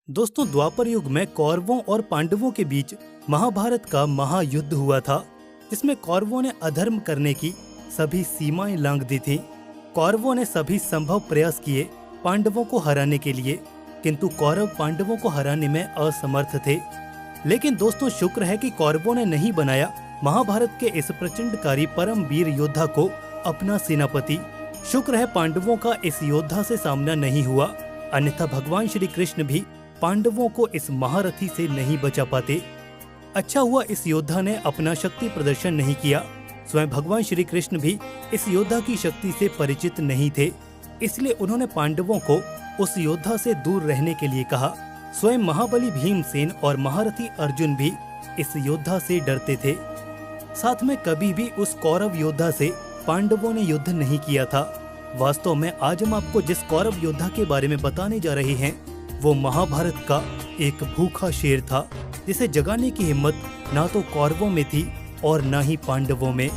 दोस्तों, द्वापर युग में कौरवों और पांडवों के बीच महाभारत का महायुद्ध हुआ था, जिसमें कौरवों ने अधर्म करने की सभी सीमाएं लांघ दी थी। कौरवों ने सभी संभव प्रयास किए पांडवों को हराने के लिए, किंतु कौरव पांडवों को हराने में असमर्थ थे। लेकिन दोस्तों, शुक्र है कि कौरवों ने नहीं बनाया महाभारत के इस प्रचंडकारी परम वीर योद्धा को अपना सेनापति। शुक्र है पांडवों का इस योद्धा से सामना नहीं हुआ, अन्यथा भगवान श्री कृष्ण भी पांडवों को इस महारथी से नहीं बचा पाते। अच्छा हुआ इस योद्धा ने अपना शक्ति प्रदर्शन नहीं किया। स्वयं भगवान श्री कृष्ण भी इस योद्धा की शक्ति से परिचित नहीं थे, इसलिए उन्होंने पांडवों को उस योद्धा से दूर रहने के लिए कहा। स्वयं महाबली भीमसेन और महारथी अर्जुन भी इस योद्धा से डरते थे। साथ में कभी भी उस कौरव योद्धा से पांडवों ने युद्ध नहीं किया था। वास्तव में आज हम आपको जिस कौरव योद्धा के बारे में बताने जा रहे हैं, वो महाभारत का एक भूखा शेर था, जिसे जगाने की हिम्मत ना तो कौरवों में थी और ना ही पांडवों में।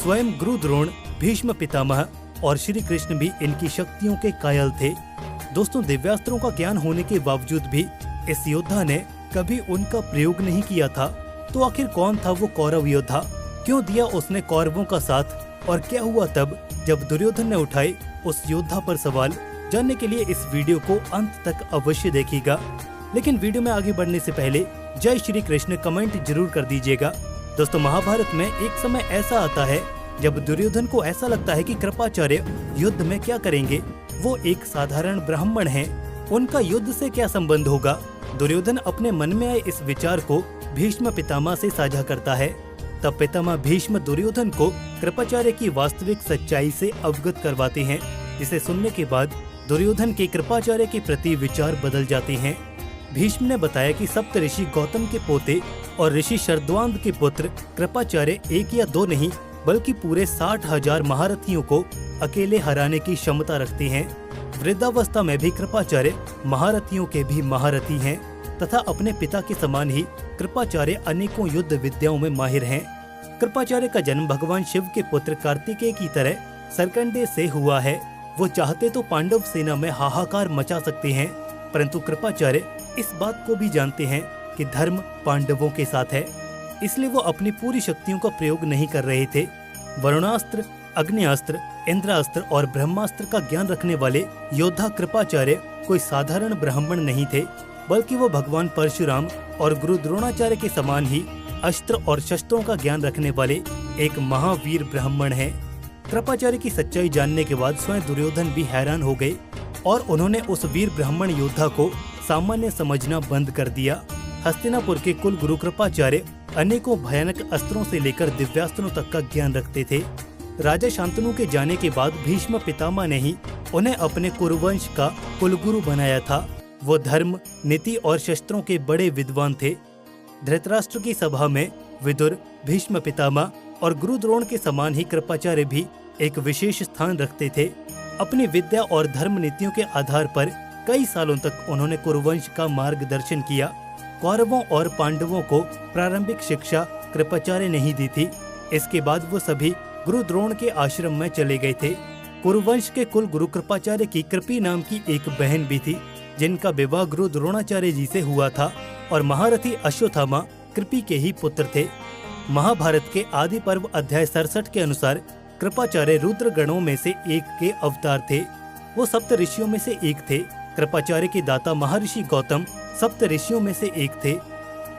स्वयं गुरु द्रोण, भीष्म पितामह और श्री कृष्ण भी इनकी शक्तियों के कायल थे। दोस्तों, दिव्यास्त्रों का ज्ञान होने के बावजूद भी इस योद्धा ने कभी उनका प्रयोग नहीं किया था। तो आखिर कौन था वो कौरव योद्धा? क्यों दिया उसने कौरवों का साथ? और क्या हुआ तब जब दुर्योधन ने उठाए उस योद्धा पर सवाल? जानने के लिए इस वीडियो को अंत तक अवश्य देखिएगा। लेकिन वीडियो में आगे बढ़ने से पहले जय श्री कृष्ण कमेंट जरूर कर दीजिएगा। दोस्तों, महाभारत में एक समय ऐसा आता है जब दुर्योधन को ऐसा लगता है कि कृपाचार्य युद्ध में क्या करेंगे। वो एक साधारण ब्राह्मण हैं, उनका युद्ध से क्या संबंध होगा? दुर्योधन अपने मन में आए इस विचार को भीष्म पितामह से साझा करता है। तब पितामह भीष्म दुर्योधन को कृपाचार्य की वास्तविक सच्चाई से अवगत करवाते हैं, जिसे सुनने के बाद दुर्योधन के कृपाचार्य के प्रति विचार बदल जाते हैं। भीष्म ने बताया कि सप्त ऋषि गौतम के पोते और ऋषि शरद्वांद के पुत्र कृपाचार्य एक या दो नहीं बल्कि पूरे 60,000 महारथियों को अकेले हराने की क्षमता रखते हैं। वृद्धावस्था में भी कृपाचार्य महारथियों के भी महारथी हैं तथा अपने पिता के समान ही कृपाचार्य अनेकों युद्ध विद्याओं में माहिर हैं। कृपाचार्य का जन्म भगवान शिव के पुत्र कार्तिकेय की तरह सरकंडे से हुआ है। वो चाहते तो पांडव सेना में हाहाकार मचा सकते हैं, परंतु कृपाचार्य इस बात को भी जानते हैं कि धर्म पांडवों के साथ है, इसलिए वो अपनी पूरी शक्तियों का प्रयोग नहीं कर रहे थे। वरुणास्त्र, अग्नियास्त्र, इंद्रास्त्र और ब्रह्मास्त्र का ज्ञान रखने वाले योद्धा कृपाचार्य कोई साधारण ब्राह्मण नहीं थे, बल्कि वो भगवान परशुराम और गुरु द्रोणाचार्य के समान ही अस्त्र और शस्त्रों का ज्ञान रखने वाले एक महावीर ब्राह्मण हैं। कृपाचार्य की सच्चाई जानने के बाद स्वयं दुर्योधन भी हैरान हो गए और उन्होंने उस वीर ब्राह्मण योद्धा को सामान्य समझना बंद कर दिया। हस्तिनापुर के कुल गुरु कृपाचार्य अनेकों भयानक अस्त्रों से लेकर दिव्यास्त्रों तक का ज्ञान रखते थे। राजा शांतनु के जाने के बाद भीष्म पितामह ने ही उन्हें अपने कुरुवंश का कुलगुरु बनाया था। वो धर्म, नीति और शस्त्रों के बड़े विद्वान थे। धृतराष्ट्र की सभा में विदुर, भीष्म पितामह और गुरु द्रोण के समान ही कृपाचार्य भी एक विशेष स्थान रखते थे। अपनी विद्या और धर्म नीतियों के आधार पर कई सालों तक उन्होंने कुरुवंश का मार्गदर्शन किया। कौरवों और पांडवों को प्रारंभिक शिक्षा कृपाचार्य ने ही दी थी। इसके बाद वो सभी गुरु द्रोण के आश्रम में चले गए थे। कुरुवंश के कुल गुरु कृपाचार्य की कृपी नाम की एक बहन भी थी, जिनका विवाह गुरु द्रोणाचार्य जी से हुआ था और महारथी अश्वत्थामा कृपी के ही पुत्र थे। महाभारत के आदि पर्व अध्याय 67 के अनुसार कृपाचार्य रुद्र गणों में से एक के अवतार थे। वो सप्त ऋषियों में से एक थे। कृपाचार्य के दाता महर्षि गौतम सप्त ऋषियों में से एक थे।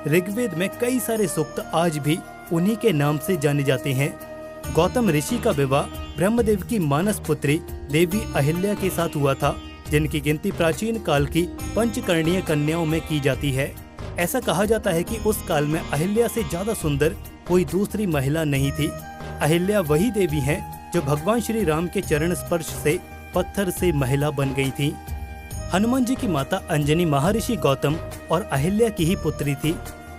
ऋग्वेद में कई सारे सूक्त आज भी उन्हीं के नाम से जाने जाते हैं। गौतम ऋषि का विवाह ब्रह्मदेव की मानस पुत्री देवी अहिल्या के साथ हुआ था, जिनकी गिनती प्राचीन काल की पंचकर्णीय कन्याओं में की जाती है। ऐसा कहा जाता है कि उस काल में अहिल्या से ज्यादा सुंदर कोई दूसरी महिला नहीं थी। अहिल्या वही देवी हैं जो भगवान श्री राम के चरण स्पर्श से पत्थर से महिला बन गई थी। हनुमान जी की माता अंजनी महर्षि गौतम और अहिल्या की ही पुत्री थी।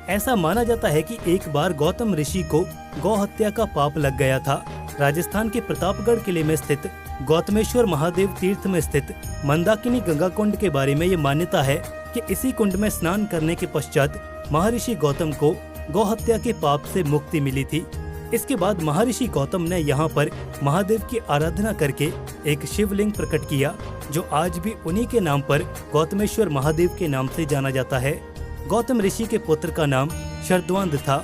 ऐसा माना जाता है कि एक बार गौतम ऋषि को गौ हत्या का पाप लग गया था। राजस्थान के प्रतापगढ़ किले में स्थित गौतमेश्वर महादेव तीर्थ में स्थित मंदाकिनी गंगा कुंड के बारे में ये मान्यता है कि इसी कुंड में स्नान करने के पश्चात महर्षि गौतम को गौ हत्या के पाप से मुक्ति मिली थी। इसके बाद महर्षि गौतम ने यहाँ पर महादेव की आराधना करके एक शिवलिंग प्रकट किया, जो आज भी उन्हीं के नाम पर गौतमेश्वर महादेव के नाम से जाना जाता है। गौतम ऋषि के पुत्र का नाम शरद्वांध था,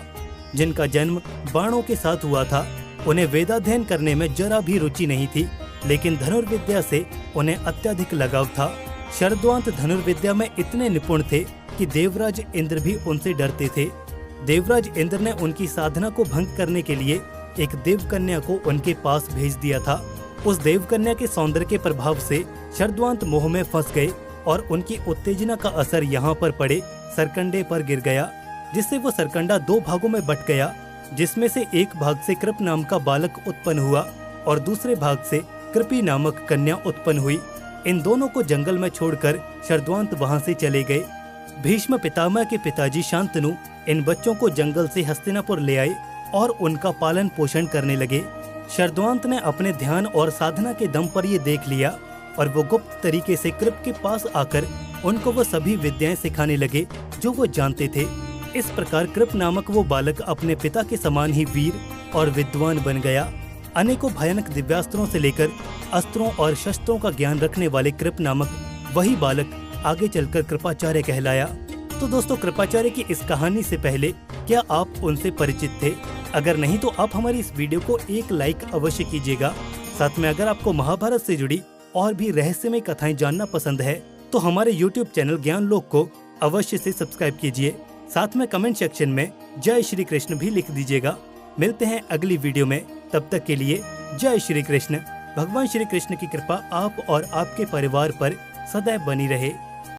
जिनका जन्म बाणों के साथ हुआ था। उन्हें वेदाध्ययन करने में जरा भी रुचि नहीं थी, लेकिन धनुर्विद्या से उन्हें अत्यधिक लगाव था। शरद्वांत धनुर्विद्या में इतने निपुण थे कि देवराज इंद्र भी उनसे डरते थे। देवराज इंद्र ने उनकी साधना को भंग करने के लिए एक देवकन्या को उनके पास भेज दिया था। उस देवकन्या के सौंदर्य के प्रभाव से शरद्वांत मोह में फंस गए और उनकी उत्तेजना का असर यहाँ पर पड़े सरकंडे पर गिर गया, जिससे वो सरकंडा 2 भागों में बट गया, जिसमें से एक भाग से कृप नाम का बालक उत्पन्न हुआ और दूसरे भाग से कृपी नामक कन्या उत्पन्न हुई। इन दोनों को जंगल में छोड़कर शरद्वांत वहां से चले गए। भीष्म पितामह के पिताजी शांतनु इन बच्चों को जंगल से हस्तिनापुर ले आए और उनका पालन पोषण करने लगे। शरद्वांत ने अपने ध्यान और साधना के दम पर ये देख लिया और वो गुप्त तरीके से कृप के पास आकर उनको वो सभी विद्याएं सिखाने लगे जो वो जानते थे। इस प्रकार कृप नामक वो बालक अपने पिता के समान ही वीर और विद्वान बन गया। अनेकों भयानक दिव्यास्त्रों से लेकर अस्त्रों और शस्त्रों का ज्ञान रखने वाले कृप नामक वही बालक आगे चलकर कृपाचार्य कहलाया। तो दोस्तों, कृपाचार्य की इस कहानी से पहले क्या आप उनसे परिचित थे? अगर नहीं तो आप हमारी इस वीडियो को एक लाइक अवश्य कीजिएगा। साथ में अगर आपको महाभारत से जुड़ी और भी रहस्यमय कथाएं जानना पसंद है तो हमारे YouTube चैनल ज्ञान लोक को अवश्य से सब्सक्राइब कीजिए। साथ में कमेंट सेक्शन में जय श्री कृष्ण भी लिख दीजिएगा। मिलते हैं अगली वीडियो में, तब तक के लिए जय श्री कृष्ण। भगवान श्री कृष्ण की कृपा आप और आपके परिवार पर सदैव बनी रहे।